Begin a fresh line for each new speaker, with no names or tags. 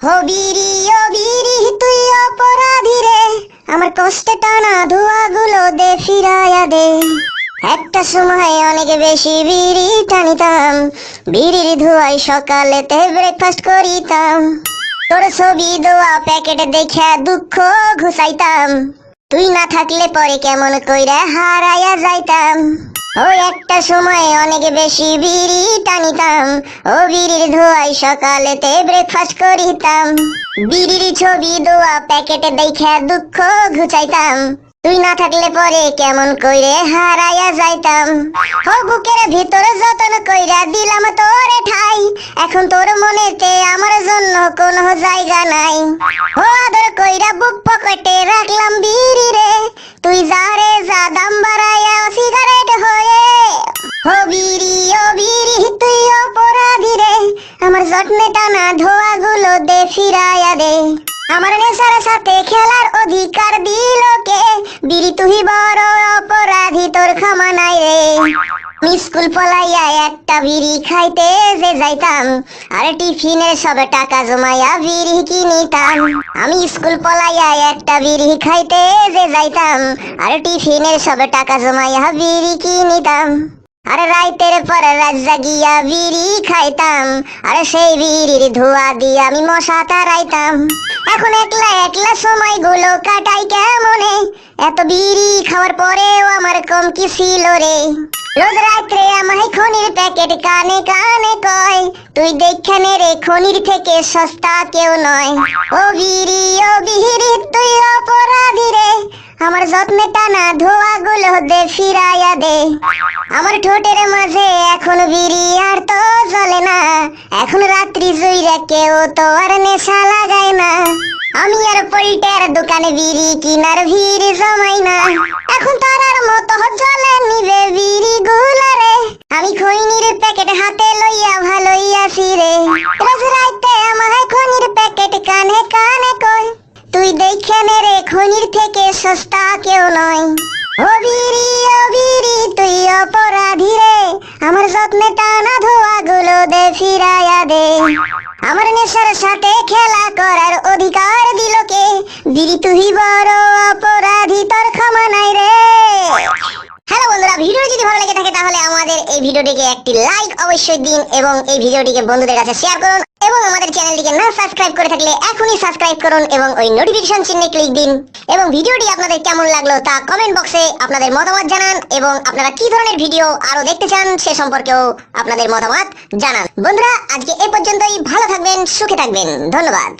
হবিরি ও বিরি তুই অপরাধী রে, আমার কষ্টে টানা ধোঁয়াগুলো দে ফিরাইয়া দে। একটা সময় অনেক বেশি বিড়ি টানিতাম, বিড়ির ধোঁয়ায় সকালেতে ব্রেকফাস্ট করিতাম। তোর ছবি দেওয়া প্যাকেট দেখে দুঃখ ঘুষাইতাম, তুই না থাকলে পরে কেমন কইরা হারাইয়া যাইতাম। ওই একটা সময় অনেক বেশি বিড়ি টানিতাম, ও বিড়ির ধোঁয়ায় সকালেতে ব্রেকফাস্ট করিতাম। বিড়ির ছবি দেওয়া প্যাকেটে দেখে দুঃখ ঘুচাইতাম, তুই না থাকলে পরে কেমন কইরে হারাইয়া যাইতাম। ও বুকের ভিতরে যতন কইরা দিলাম তোরে ঠাই, এখন তোর মনেতে আমার জন্য কোনো জায়গা নাই। ও আদর কইরা বুক পকেটে রাখলাম বিড়ি রে, তুই যা রে যা দাম বাড়াইয়া সিগারেট হয়ে। ও বিড়ি তুই অপরাধী রে, আমার যত্নে টানা ধোঁয়াগুলো দে ফিরাইয়া দে। আমার নেশার সাথে খেলার অধিকার দিল কে, বিড়ি তুই বড় অপরাধী, তোর ক্ষমা নাই রে। স্কুল পলাইয়া একটা বিড়ি খাইতে যে যাইতাম, আর টিফিনের সব টাকা জমাইয়া বিড়ি কিনিতাম। আমি স্কুল পলাইয়া একটা বিড়ি খাইতে যে যাইতাম, আর টিফিনের সব টাকা জমাইয়া বিড়ি কিনিতাম। আর রাইতের পর রাত জাগিয়া বিড়ি খাইতাম, আর সেই বিড়ির ধোঁয়া দিয়ে আমি মশা তাড়াইতাম। এখন একলা একলা সময়গুলো কাটাই কেমনে, এত বিড়ি খাওয়ার পরেও আমার কম কি ছিল রে। রোজ রাত্রে আমায় খনির প্যাকেট কানে কানে কয়, তুই দেখখানে রে খনির থেকে সস্তা কেউ নয়। ও বিড়ি তুই অপরাধী রে, আমার যত্নে টানা ধোঁয়াগুলো দে ফিরাইয়া দে। আমার ঠোঁটের মাঝে এখন বিড়ি আর তো জ্বলে না, এখন রাত্রি জুইরা কেউ তো আর নেশা লাগায় না। আমি আর পল্টের দোকানে বিড়ি কিনার ভিড় জমাই না, এখন তারার মতো জ্বলে নিবে বিড়ি গুলা রে। আমি খৈনির প্যাকেট হাতে লইয়া ভালোই আছি রে, রোজ রাইতে আমায় খনির প্যাকেট কানে কানে কয়, তুই দেখখানে রে খনির থেকে সস্তা কেউ নয়। ও বিড়ি তুই অপরাধী রে, আমার যত্নে টানা ধোঁয়াগুলো দে ফিরাইয়া দে। আমার নেশার সাথে খেলা করার অধিকার দিল কে, বিড়ি তুই বড় অপরাধী, তোর ক্ষমা নাই রে। হ্যালো বন্ধুরা, ভিডিও যদি ভালো লেগে থাকে তাহলে আমাদের এই ভিডিওটিকে একটি লাইক অবশ্যই দিন, এবং এই ভিডিওটিকে বন্ধুদের কাছে শেয়ার করুন, এবং আমাদের চ্যানেলটিকে না সাবস্ক্রাইব করে থাকলে এখনই সাবস্ক্রাইব করুন এবং ওই নোটিফিকেশন চিহ্নে ক্লিক দিন। এবং ভিডিওটি আপনাদের কেমন লাগলো তা কমেন্ট বক্সে আপনাদের মতামত জানান, এবং আপনারা কি ধরনের ভিডিও আরো দেখতে চান সে সম্পর্কেও আপনাদের মতামত জানান। বন্ধুরা, আজকে এ পর্যন্তই। ভালো থাকবেন, সুখে থাকবেন, ধন্যবাদ।